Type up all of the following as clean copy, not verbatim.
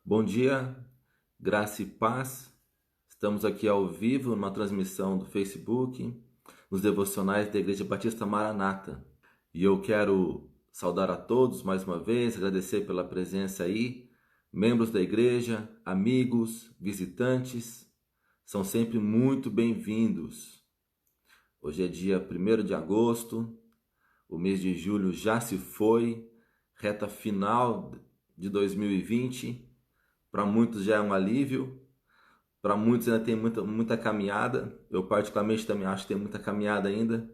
Bom dia, graça e paz. Estamos aqui ao vivo numa transmissão do Facebook, nos devocionais da Igreja Batista Maranata. E eu quero saudar a todos mais uma vez, agradecer pela presença aí, membros da igreja, amigos, visitantes, são sempre muito bem-vindos. Hoje é dia 1º de agosto, o mês de julho já se foi, reta final de 2020. Para muitos já é um alívio, para muitos ainda tem muita caminhada. Eu particularmente também acho que tem muita caminhada ainda,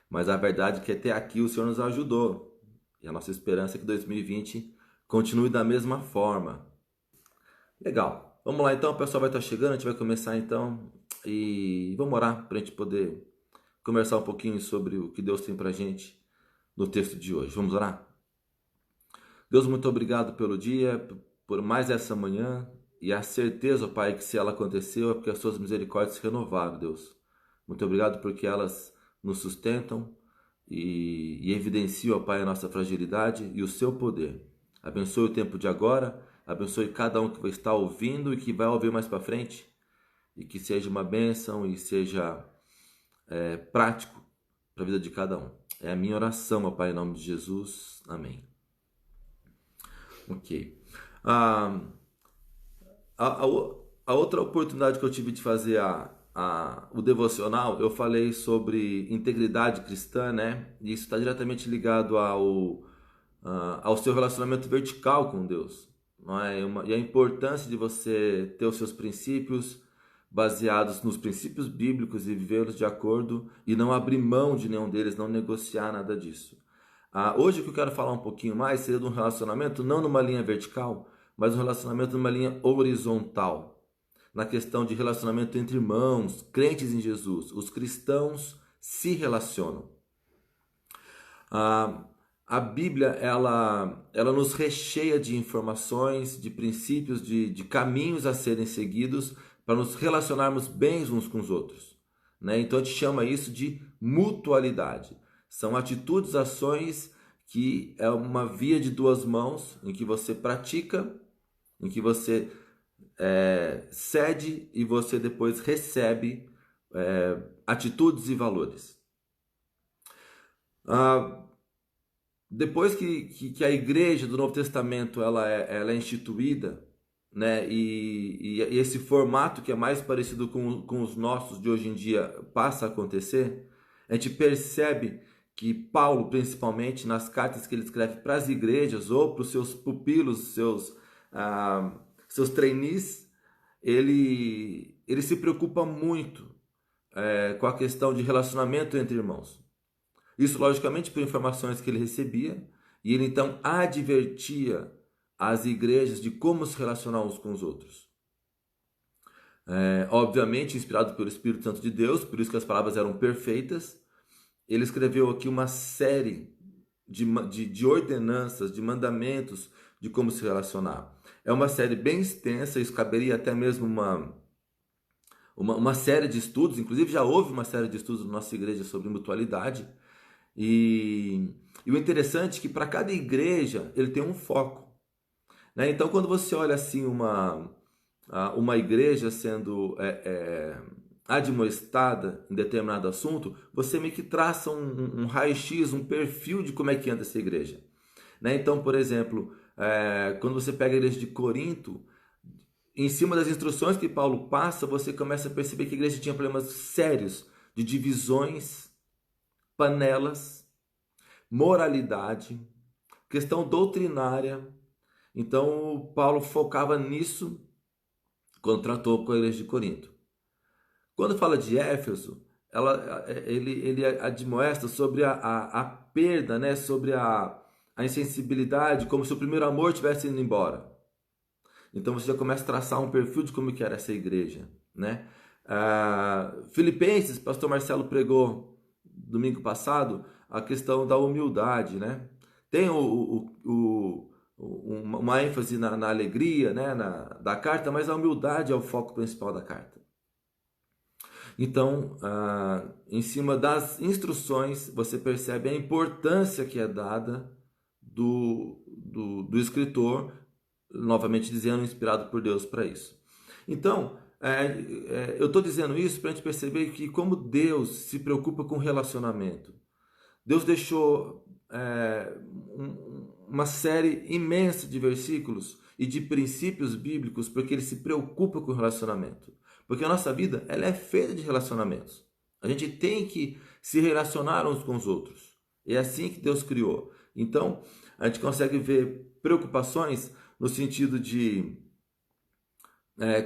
mas a verdade é que até aqui o Senhor nos ajudou. E a nossa esperança é que 2020 continue da mesma forma. Legal. Vamos lá então, o pessoal vai estar chegando, a gente vai começar então e vamos orar para a gente poder conversar um pouquinho sobre o que Deus tem para a gente no texto de hoje. Vamos orar? Deus, muito obrigado pelo dia, por mais essa manhã e a certeza, Pai, que se ela aconteceu é porque as suas misericórdias se renovaram, Deus. Muito obrigado porque elas nos sustentam e evidenciam, Pai, a nossa fragilidade e o seu poder. Abençoe o tempo de agora, abençoe cada um que vai estar ouvindo e que vai ouvir mais para frente, e que seja uma bênção e seja prático para a vida de cada um. É a minha oração, meu Pai, em nome de Jesus. Amém. Ok. Ah, a, a, a outra oportunidade que eu tive de fazer o devocional, eu falei sobre integridade cristã, né? E isso está diretamente ligado ao seu relacionamento vertical com Deus, não é? E a importância de você ter os seus princípios baseados nos princípios bíblicos e vivê-los de acordo e não abrir mão de nenhum deles, não negociar nada disso. Hoje o que eu quero falar um pouquinho mais seria de um relacionamento não numa linha vertical, mas um relacionamento numa linha horizontal. Na questão de relacionamento entre irmãos, crentes em Jesus. Os cristãos se relacionam. A Bíblia, ela nos recheia de informações, de princípios, de caminhos a serem seguidos para nos relacionarmos bem uns com os outros, né? Então a gente chama isso de mutualidade. São atitudes, ações que é uma via de duas mãos em que você pratica, em que você cede e você depois recebe atitudes e valores. Depois que a igreja do Novo Testamento ela é instituída, né, e esse formato que é mais parecido com os nossos de hoje em dia passa a acontecer, a gente percebe que Paulo, principalmente nas cartas que ele escreve para as igrejas ou para os seus pupilos, seus trainees, ele se preocupa muito com a questão de relacionamento entre irmãos. Isso, logicamente, por informações que ele recebia, e ele então advertia as igrejas de como se relacionar uns com os outros. Obviamente, inspirado pelo Espírito Santo de Deus, por isso que as palavras eram perfeitas, ele escreveu aqui uma série de ordenanças, de mandamentos de como se relacionar. É uma série bem extensa, isso caberia até mesmo uma série de estudos, inclusive já houve uma série de estudos na nossa igreja sobre mutualidade. E o interessante é que para cada igreja ele tem um foco, né? Então, quando você olha assim uma igreja sendo admoestada em determinado assunto, você meio que traça um raio-x, um perfil de como é que anda essa igreja, né? Então, por exemplo, quando você pega a igreja de Corinto, em cima das instruções que Paulo passa, você começa a perceber que a igreja tinha problemas sérios de divisões, panelas, moralidade, questão doutrinária. Então, Paulo focava nisso quando tratou com a igreja de Corinto. Quando fala de Éfeso, ele admoesta sobre a perda, né? Sobre a insensibilidade, como se o primeiro amor tivesse indo embora. Então você já começa a traçar um perfil de como que era essa igreja, né? Filipenses, pastor Marcelo pregou domingo passado a questão da humildade, né? Tem uma ênfase na alegria, né? Da carta, mas a humildade é o foco principal da carta. Então, em cima das instruções, você percebe a importância que é dada do escritor novamente dizendo, inspirado por Deus para isso. Então, eu estou dizendo isso para a gente perceber que como Deus se preocupa com relacionamento. Deus deixou uma série imensa de versículos e de princípios bíblicos porque Ele se preocupa com o relacionamento. Porque a nossa vida ela é feita de relacionamentos. A gente tem que se relacionar uns com os outros. É assim que Deus criou. Então, a gente consegue ver preocupações no sentido de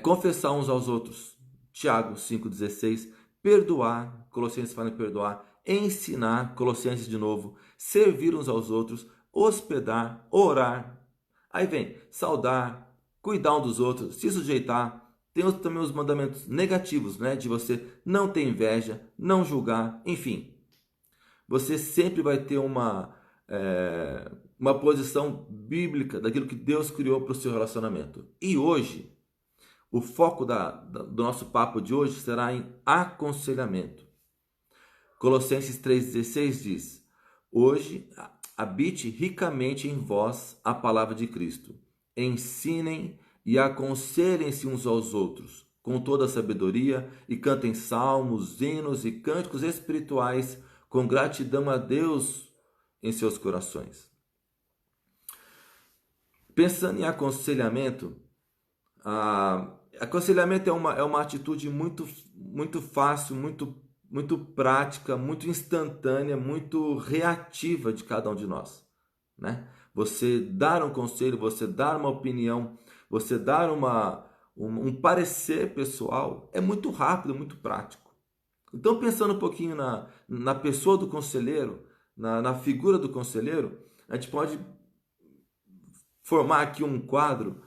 confessar uns aos outros. Tiago 5,16. Perdoar, Colossenses fala em perdoar. Ensinar, Colossenses de novo. Servir uns aos outros. Hospedar, orar. Aí vem saudar, cuidar um dos outros, se sujeitar. Tem também os mandamentos negativos, né? De você não ter inveja, não julgar, enfim. Você sempre vai ter uma posição bíblica daquilo que Deus criou para o seu relacionamento. E hoje, o foco do nosso papo de hoje será em aconselhamento. Colossenses 3,16 diz: hoje habite ricamente em vós a palavra de Cristo. Ensinem e aconselhem-se uns aos outros, com toda a sabedoria, e cantem salmos, hinos e cânticos espirituais, com gratidão a Deus em seus corações. Pensando em aconselhamento, aconselhamento é uma atitude muito fácil, muito prática, muito instantânea, muito reativa de cada um de nós, né? Você dar um conselho, você dar uma opinião, você dar um parecer pessoal é muito rápido, muito prático. Então, pensando um pouquinho na pessoa do conselheiro, na figura do conselheiro, a gente pode formar aqui um quadro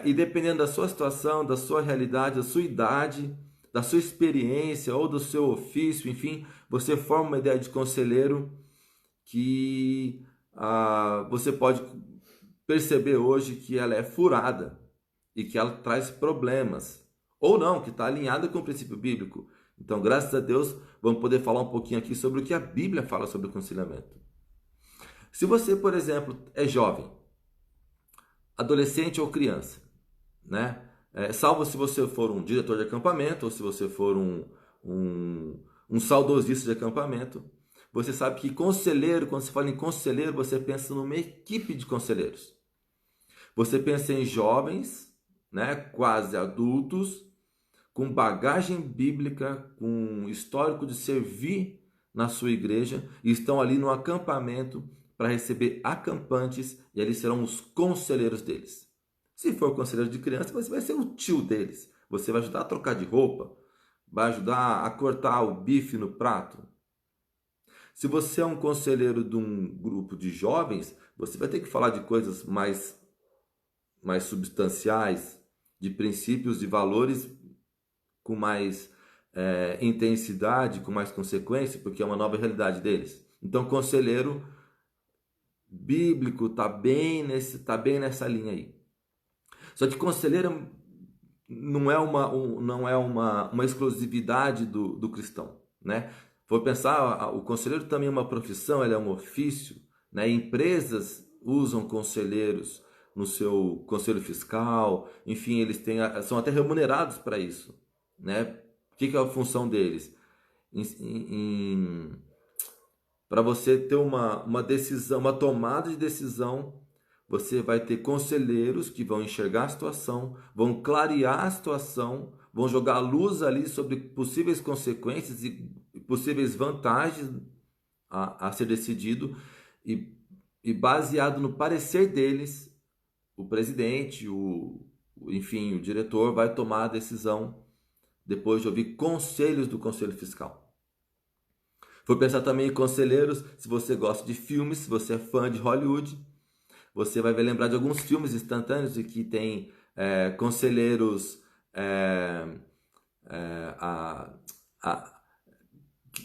e dependendo da sua situação, da sua realidade, da sua idade, da sua experiência ou do seu ofício, enfim, você forma uma ideia de conselheiro que você pode perceber hoje que ela é furada e que ela traz problemas, ou não, que está alinhada com o princípio bíblico. Então, graças a Deus, vamos poder falar um pouquinho aqui sobre o que a Bíblia fala sobre o aconselhamento. Se você, por exemplo, é jovem, adolescente ou criança, né? Salvo se você for um diretor de acampamento ou se você for um saudosista de acampamento, você sabe que conselheiro, quando se fala em conselheiro, você pensa numa equipe de conselheiros. Você pensa em jovens, né, quase adultos, com bagagem bíblica, com histórico de servir na sua igreja e estão ali no acampamento para receber acampantes e ali serão os conselheiros deles. Se for conselheiro de criança, você vai ser o tio deles. Você vai ajudar a trocar de roupa, vai ajudar a cortar o bife no prato. Se você é um conselheiro de um grupo de jovens, você vai ter que falar de coisas mais substanciais, de princípios e valores com mais intensidade, com mais consequência, porque é uma nova realidade deles. Então, conselheiro bíblico está bem nessa linha aí. Só que conselheiro não é uma exclusividade do cristão, né? Vou pensar, o conselheiro também é uma profissão, ele é um ofício, né? Empresas usam conselheiros no seu conselho fiscal, enfim, eles são até remunerados para isso, né? O que é a função deles? Para você ter uma decisão, uma tomada de decisão, você vai ter conselheiros que vão enxergar a situação, vão clarear a situação, vão jogar luz ali sobre possíveis consequências e possíveis vantagens a ser decidido e baseado no parecer deles, o presidente, enfim, o diretor vai tomar a decisão depois de ouvir conselhos do Conselho Fiscal. Vou pensar também em conselheiros, se você gosta de filmes, se você é fã de Hollywood, você vai lembrar de alguns filmes instantâneos e que tem conselheiros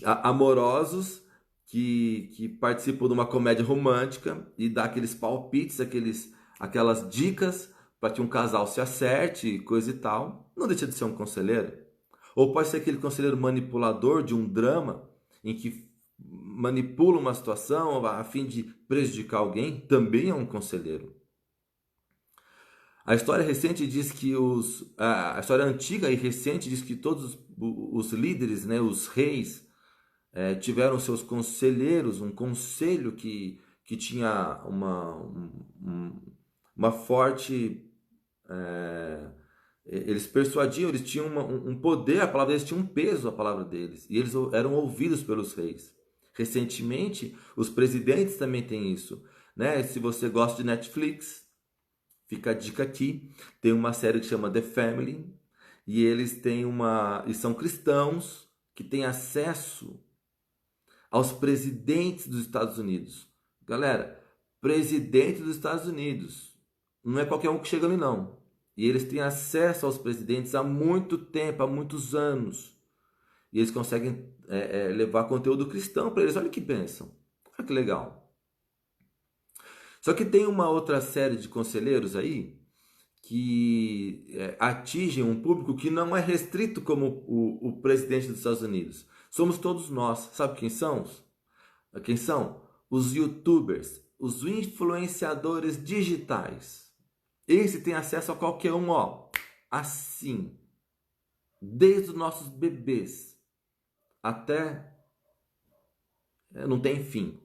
amorosos que participam de uma comédia romântica e dá aqueles palpites, aquelas dicas para que um casal se acerte, coisa e tal. Não deixa de ser um conselheiro. Ou pode ser aquele conselheiro manipulador de um drama em que manipula uma situação a fim de prejudicar alguém, também é um conselheiro. A história recente diz que a história antiga e recente diz que todos os líderes, né, os reis, tiveram seus conselheiros, um conselho que tinha uma forte. Eles persuadiam, eles tinham um poder, a palavra deles tinha um peso, a palavra deles, e eles eram ouvidos pelos reis. Recentemente, os presidentes também têm isso, né? Se você gosta de Netflix, fica a dica aqui, tem uma série que chama The Family, e eles têm e são cristãos que têm acesso aos presidentes dos Estados Unidos. Galera, presidente dos Estados Unidos, não é qualquer um que chega ali não. E eles têm acesso aos presidentes há muito tempo, há muitos anos. E eles conseguem levar conteúdo cristão para eles. Olha que bênção. Olha que legal. Só que tem uma outra série de conselheiros aí que atingem um público que não é restrito como o presidente dos Estados Unidos. Somos todos nós. Sabe quem são? Quem são? Os YouTubers, os influenciadores digitais. Esse tem acesso a qualquer um, ó, assim, desde os nossos bebês até não tem fim.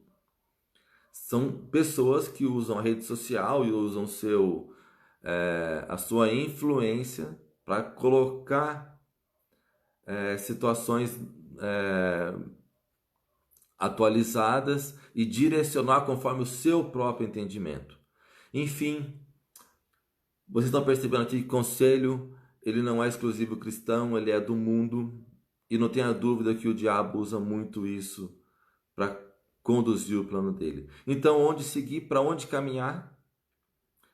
São pessoas que usam a rede social e usam a sua influência para colocar situações atualizadas e direcionar conforme o seu próprio entendimento. Enfim, vocês estão percebendo aqui que conselho, ele não é exclusivo cristão, ele é do mundo. E não tenha dúvida que o diabo usa muito isso para conduzir o plano dele. Então, onde seguir, para onde caminhar?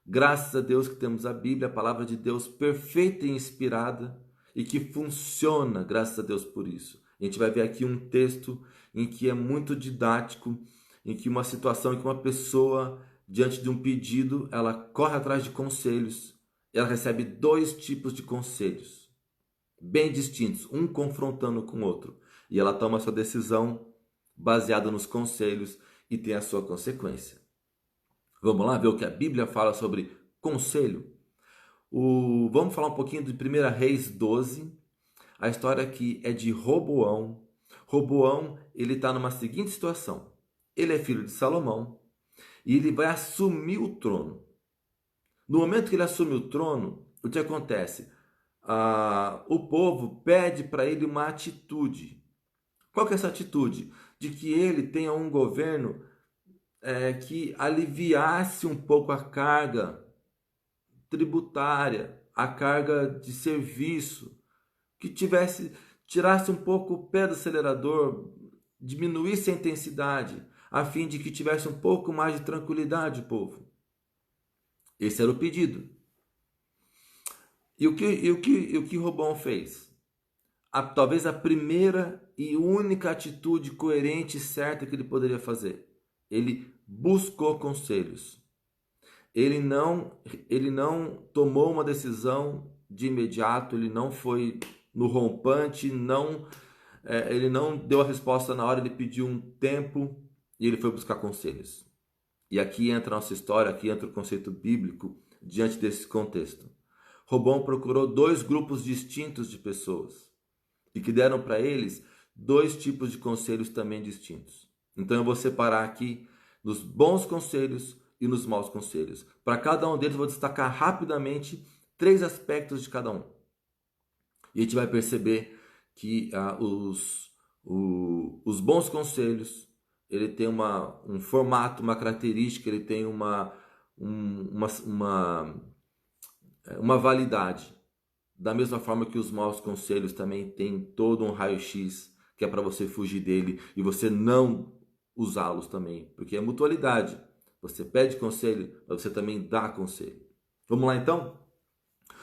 Graças a Deus que temos a Bíblia, a palavra de Deus perfeita e inspirada e que funciona, graças a Deus por isso. A gente vai ver aqui um texto em que é muito didático, em que uma situação em que uma pessoa, diante de um pedido, ela corre atrás de conselhos. Ela recebe dois tipos de conselhos, bem distintos, um confrontando com o outro. E ela toma a sua decisão baseada nos conselhos e tem a sua consequência. Vamos lá ver o que a Bíblia fala sobre conselho? Vamos falar um pouquinho de 1 Reis 12. A história aqui é de Roboão. Roboão, ele está numa seguinte situação. Ele é filho de Salomão e ele vai assumir o trono. No momento que ele assume o trono, o que acontece? O povo pede para ele uma atitude. Qual que é essa atitude? De que ele tenha um governo que aliviasse um pouco a carga tributária, a carga de serviço, que tirasse um pouco o pé do acelerador, diminuísse a intensidade, a fim de que tivesse um pouco mais de tranquilidade o povo. Esse era o pedido. E o que Roboão fez? Talvez a primeira e única atitude coerente e certa que ele poderia fazer. Ele buscou conselhos. Ele não tomou uma decisão de imediato, ele não foi no rompante, ele não deu a resposta na hora, ele pediu um tempo e ele foi buscar conselhos. E aqui entra a nossa história, aqui entra o conceito bíblico diante desse contexto. Roboão procurou dois grupos distintos de pessoas e que deram para eles dois tipos de conselhos também distintos. Então eu vou separar aqui nos bons conselhos e nos maus conselhos. Para cada um deles eu vou destacar rapidamente 3 aspectos de cada um. E a gente vai perceber que os bons conselhos, ele tem um formato, uma característica, ele tem uma validade. Da mesma forma que os maus conselhos também têm todo um raio-x, que é para você fugir dele e você não usá-los também, porque é mutualidade. Você pede conselho, mas você também dá conselho. Vamos lá então?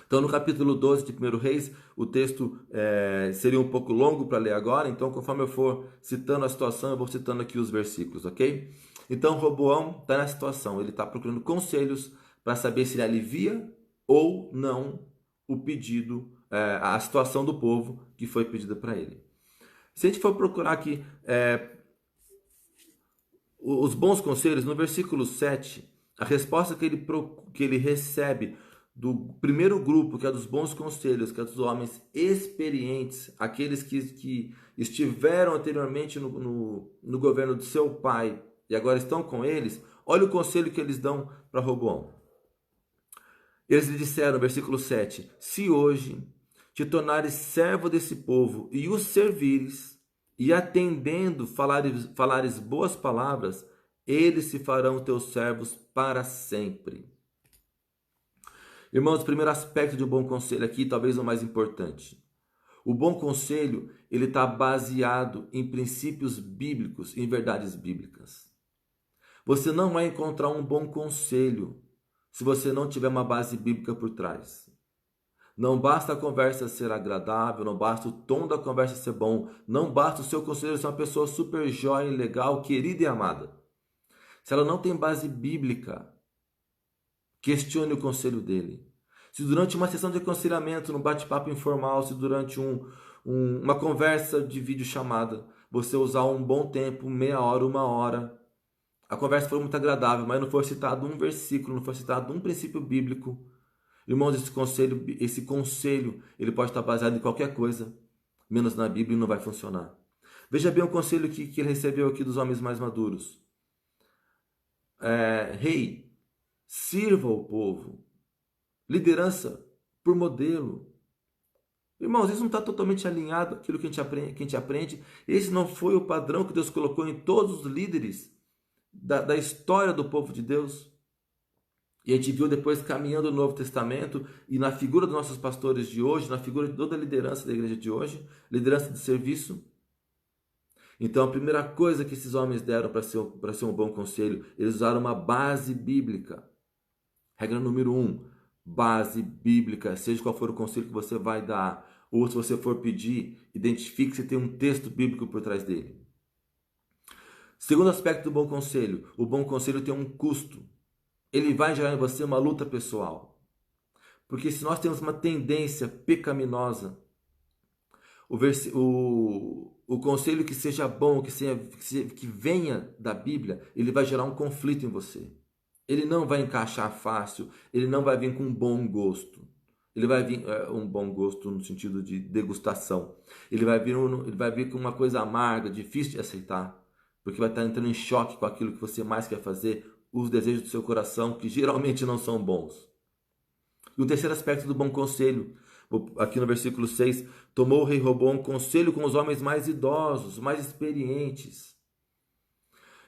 Então no capítulo 12 de 1 Reis, o texto seria um pouco longo para ler agora, então conforme eu for citando a situação, eu vou citando aqui os versículos, ok? Então Roboão está na situação, ele está procurando conselhos para saber se ele alivia ou não o pedido, a situação do povo que foi pedida para ele. Se a gente for procurar aqui os bons conselhos, no versículo 7, a resposta que ele recebe do primeiro grupo, que é dos bons conselhos, que é dos homens experientes, aqueles que estiveram anteriormente no governo do seu pai e agora estão com eles, olha o conselho que eles dão para Roboão. Eles lhe disseram, versículo 7, se hoje te tornares servo desse povo e os servires, e atendendo falares boas palavras, eles se farão teus servos para sempre. Irmãos, o primeiro aspecto de um bom conselho aqui, talvez o mais importante. O bom conselho, ele está baseado em princípios bíblicos, em verdades bíblicas. Você não vai encontrar um bom conselho se você não tiver uma base bíblica por trás. Não basta a conversa ser agradável, não basta o tom da conversa ser bom, não basta o seu conselheiro ser uma pessoa super jóia, legal, querida e amada. Se ela não tem base bíblica, questione o conselho dele. Se durante uma sessão de aconselhamento, num bate-papo informal, se durante uma conversa de videochamada, você usar um bom tempo, meia hora, uma hora, a conversa foi muito agradável, mas não foi citado um versículo, não foi citado um princípio bíblico. Irmãos, esse conselho, ele pode estar baseado em qualquer coisa, menos na Bíblia, e não vai funcionar. Veja bem o conselho que ele recebeu aqui dos homens mais maduros. Rei, sirva o povo. Liderança por modelo. Irmãos, isso não está totalmente alinhado com aquilo que a gente aprende. Esse não foi o padrão que Deus colocou em todos os líderes da história do povo de Deus. E a gente viu depois caminhando no Novo Testamento e na figura dos nossos pastores de hoje, na figura de toda a liderança da igreja de hoje, liderança de serviço. Então a primeira coisa que esses homens deram para ser um bom conselho, eles usaram uma base bíblica. Regra número 1, base bíblica, seja qual for o conselho que você vai dar, ou se você for pedir, identifique se tem um texto bíblico por trás dele. Segundo aspecto do bom conselho, o bom conselho tem um custo. Ele vai gerar em você uma luta pessoal. Porque se nós temos uma tendência pecaminosa, o conselho que seja bom, que venha da Bíblia, ele vai gerar um conflito em você. Ele não vai encaixar fácil, ele não vai vir com um bom gosto. Ele vai vir um bom gosto no sentido de degustação. Ele vai vir com uma coisa amarga, difícil de aceitar, porque vai estar entrando em choque com aquilo que você mais quer fazer, os desejos do seu coração, que geralmente não são bons. E o terceiro aspecto do bom conselho, aqui no versículo 6, tomou o rei Roboão conselho com os homens mais idosos, mais experientes.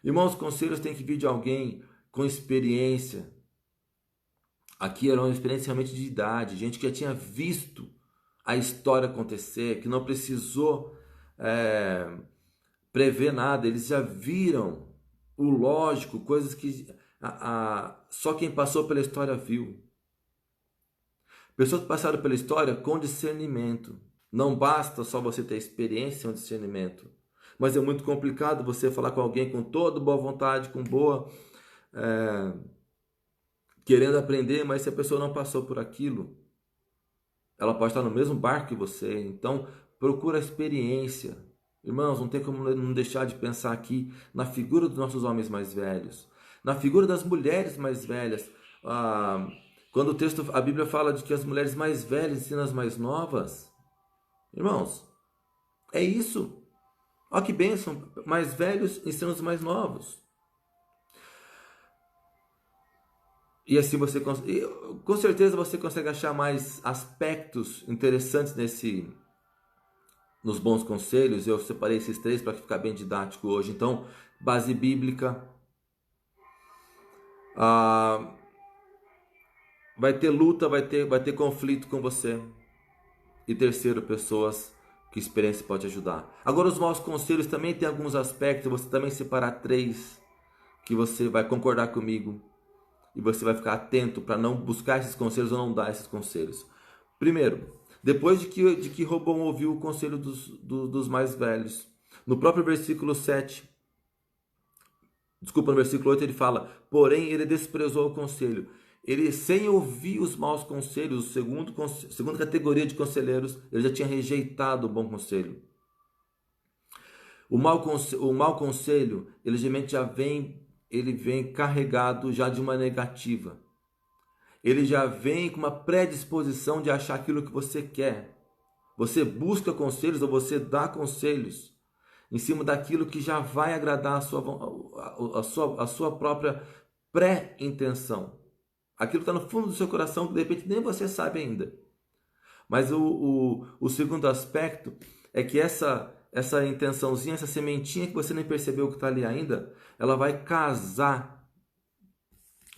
Irmãos, conselhos têm que vir de alguém com experiência. Aqui era uma experiência realmente de idade, gente que já tinha visto a história acontecer, que não precisou prever nada, eles já viram o lógico, coisas que só quem passou pela história viu. Pessoas que passaram pela história com discernimento. Não basta só você ter experiência e um discernimento. Mas é muito complicado você falar com alguém com toda boa vontade, com boa... querendo aprender, mas se a pessoa não passou por aquilo, ela pode estar no mesmo barco que você. Então, procura a experiência. Irmãos, não tem como não deixar de pensar aqui na figura dos nossos homens mais velhos, na figura das mulheres mais velhas. Quando a Bíblia fala de que as mulheres mais velhas ensinam as mais novas, irmãos, é isso. Olha que bênção, mais velhos ensinam os mais novos. E assim com certeza você consegue achar mais aspectos interessantes nos bons conselhos. Eu separei esses 3 para ficar bem didático hoje. Então, base bíblica. Vai ter luta, vai ter conflito com você. E terceiro, pessoas que experiência pode ajudar. Agora, os maus conselhos também tem alguns aspectos. Você também separar 3 que você vai concordar comigo. E você vai ficar atento para não buscar esses conselhos ou não dar esses conselhos. Primeiro, depois de que Roboão ouviu o conselho dos mais velhos, no próprio versículo 7, no versículo 8 ele fala, porém ele desprezou o conselho. Ele, sem ouvir os maus conselhos, segunda categoria de conselheiros, ele já tinha rejeitado o bom conselho. O mau conselho, ele geralmente ele vem carregado já de uma negativa. ele já vem com uma predisposição de achar aquilo que você quer. Você busca conselhos ou você dá conselhos em cima daquilo que já vai agradar a sua própria pré-intenção. Aquilo está no fundo do seu coração que de repente nem você sabe ainda. Mas o segundo aspecto é que essa intençãozinha, essa sementinha que você nem percebeu que está ali ainda, ela vai casar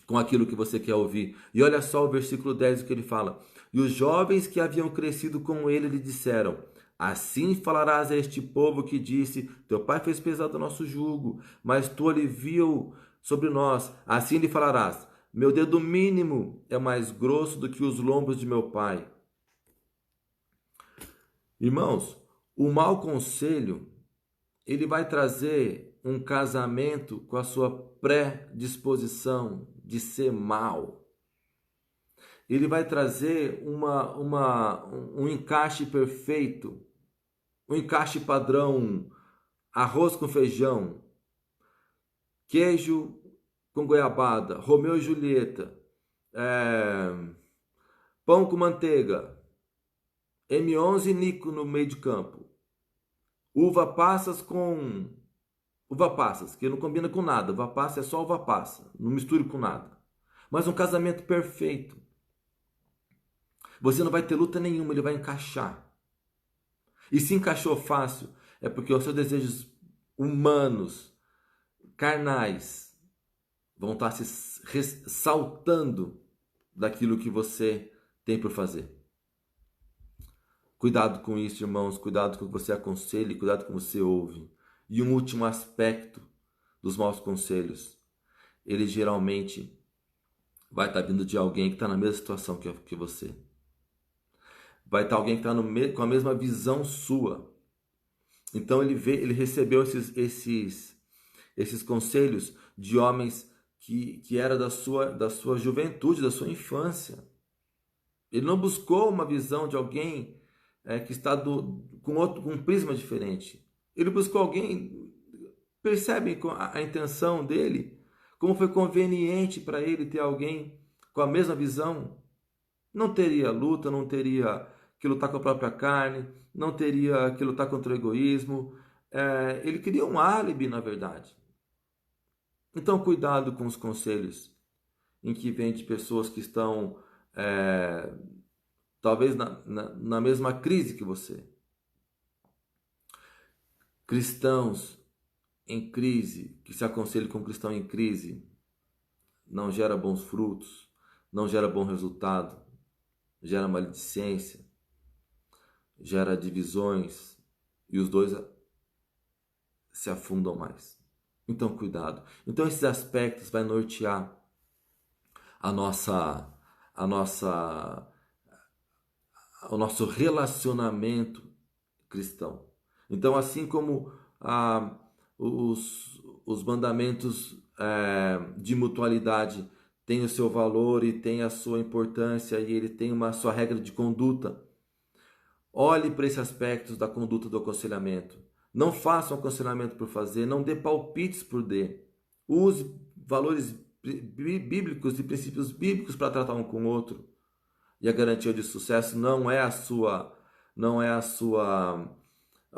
com aquilo que você quer ouvir. E olha só o versículo 10, o que ele fala. E os jovens que haviam crescido com ele lhe disseram: assim falarás a este povo que disse: teu pai fez pesado o nosso jugo, mas tu aliviou sobre nós. Assim lhe falarás: meu dedo mínimo é mais grosso do que os lombos de meu pai. Irmãos, o mau conselho, ele vai trazer um casamento com a sua predisposição de ser mal. Ele vai trazer um encaixe perfeito, um encaixe padrão, arroz com feijão, queijo com goiabada, Romeu e Julieta, pão com manteiga, M11 e Nico no meio de campo, uva passas, que não combina com nada, uva passa é só uva passa, não misture com nada, mas um casamento perfeito. Você não vai ter luta nenhuma, ele vai encaixar. E se encaixou fácil, é porque os seus desejos humanos, carnais, vão estar se ressaltando daquilo que você tem por fazer. Cuidado com isso, irmãos. Cuidado com o que você aconselha e cuidado com o que você ouve. E um último aspecto dos maus conselhos. Ele geralmente vai estar vindo de alguém que está na mesma situação que você. Vai estar alguém que está com a mesma visão sua. Então ele recebeu esses conselhos de homens que era da sua juventude, da sua infância. Ele não buscou uma visão de alguém que está com um prisma diferente. Ele buscou alguém, percebe a intenção dele, como foi conveniente para ele ter alguém com a mesma visão. Não teria luta, não teria que lutar com a própria carne, não teria que lutar contra o egoísmo. Ele queria um álibi, na verdade. Então, cuidado com os conselhos em que vem de pessoas que estão talvez na mesma crise que você. Cristãos em crise, que se aconselham com um cristão em crise, não gera bons frutos, não gera bom resultado, gera maledicência, gera divisões e os dois se afundam mais. Então, cuidado. Então, esses aspectos vai nortear o nosso relacionamento cristão. Então, assim como os mandamentos de mutualidade têm o seu valor e têm a sua importância e ele tem uma sua regra de conduta, olhe para esses aspectos da conduta do aconselhamento. Não faça um aconselhamento por fazer, não dê palpites por dar. Use valores bíblicos e princípios bíblicos para tratar um com o outro. E a garantia de sucesso não é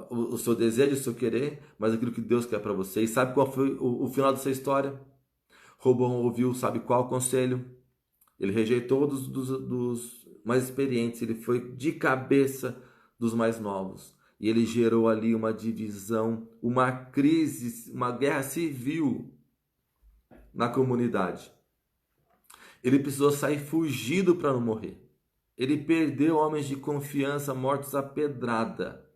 o seu desejo, o seu querer, mas aquilo que Deus quer para você. E sabe qual foi o final dessa história? Roboão ouviu, sabe qual conselho? Ele rejeitou dos mais experientes, ele foi de cabeça dos mais novos. E ele gerou ali uma divisão, uma crise, uma guerra civil na comunidade. Ele precisou sair fugido para não morrer. Ele perdeu homens de confiança mortos à pedrada,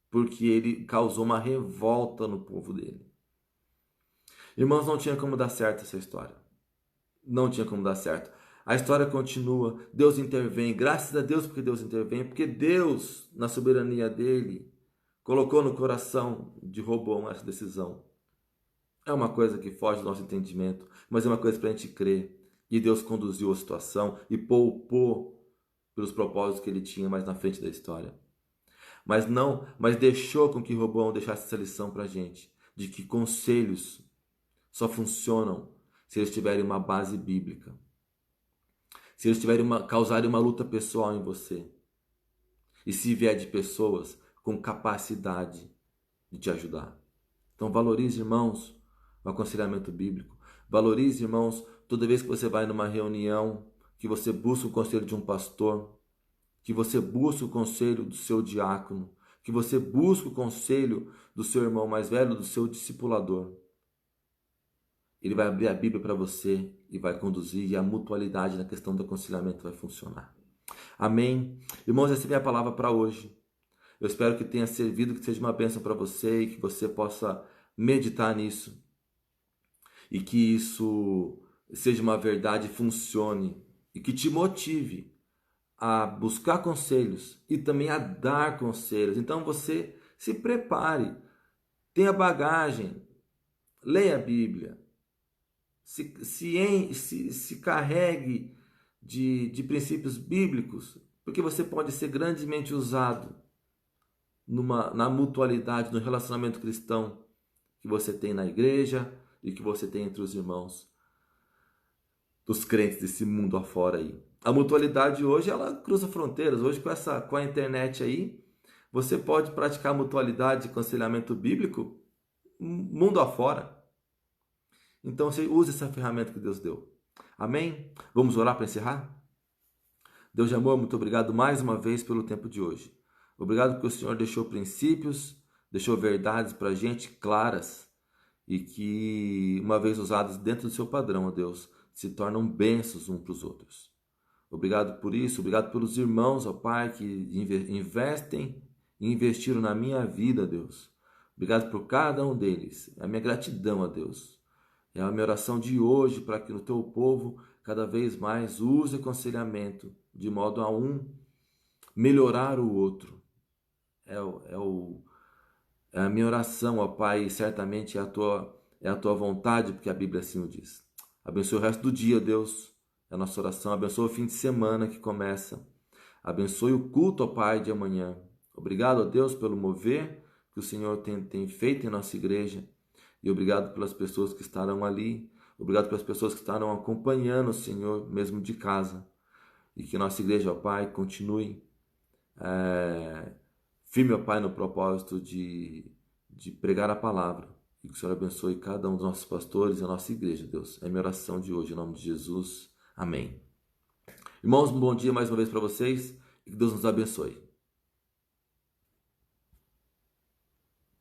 porque ele causou uma revolta no povo dele. Irmãos, não tinha como dar certo essa história. Não tinha como dar certo. A história continua, Deus intervém, graças a Deus porque Deus intervém, porque Deus, na soberania dele, colocou no coração de Roboão essa decisão. É uma coisa que foge do nosso entendimento, mas é uma coisa para a gente crer. E Deus conduziu a situação e poupou pelos propósitos que ele tinha mais na frente da história. Mas deixou com que Roboão deixasse essa lição para a gente, de que conselhos só funcionam se eles tiverem uma base bíblica. se eles causarem uma luta pessoal em você, e se vier de pessoas com capacidade de te ajudar. Então valorize, irmãos, o aconselhamento bíblico. Valorize, irmãos, toda vez que você vai numa reunião, que você busca o conselho de um pastor, que você busca o conselho do seu diácono, que você busca o conselho do seu irmão mais velho, do seu discipulador. Ele vai abrir a Bíblia para você e vai conduzir, e a mutualidade na questão do aconselhamento vai funcionar. Amém? Irmãos, essa é a minha palavra para hoje. Eu espero que tenha servido, que seja uma bênção para você e que você possa meditar nisso. E que isso seja uma verdade e funcione. E que te motive a buscar conselhos e também a dar conselhos. Então você se prepare, tenha bagagem, leia a Bíblia, se carregue de princípios bíblicos, porque você pode ser grandemente usado na mutualidade, no relacionamento cristão que você tem na igreja e que você tem entre os irmãos dos crentes desse mundo afora aí. A mutualidade hoje, ela cruza fronteiras. Hoje com a internet aí, você pode praticar mutualidade e aconselhamento bíblico mundo afora. Então você use essa ferramenta que Deus deu. Amém? Vamos orar para encerrar? Deus de amor, muito obrigado mais uma vez pelo tempo de hoje. Obrigado porque o Senhor deixou princípios, deixou verdades para a gente claras e que, uma vez usadas dentro do seu padrão, ó Deus, se tornam bênçãos uns para os outros. Obrigado por isso, obrigado pelos irmãos, ó Pai, que investem e investiram na minha vida, Deus. Obrigado por cada um deles. É a minha gratidão, ó Deus. É a minha oração de hoje para que o teu povo cada vez mais use aconselhamento de modo a um melhorar o outro. É a minha oração, ó Pai, e certamente é a tua vontade, porque a Bíblia assim o diz. Abençoe o resto do dia, Deus. É a nossa oração. Abençoe o fim de semana que começa. Abençoe o culto, ó Pai, de amanhã. Obrigado, ó Deus, pelo mover que o Senhor tem feito em nossa igreja. E obrigado pelas pessoas que estarão ali. Obrigado pelas pessoas que estarão acompanhando o Senhor, mesmo de casa. E que nossa igreja, ó Pai, continue firme, ó Pai, no propósito de pregar a palavra. E que o Senhor abençoe cada um dos nossos pastores e a nossa igreja, Deus. É a minha oração de hoje, em nome de Jesus. Amém. Irmãos, um bom dia mais uma vez para vocês e que Deus nos abençoe.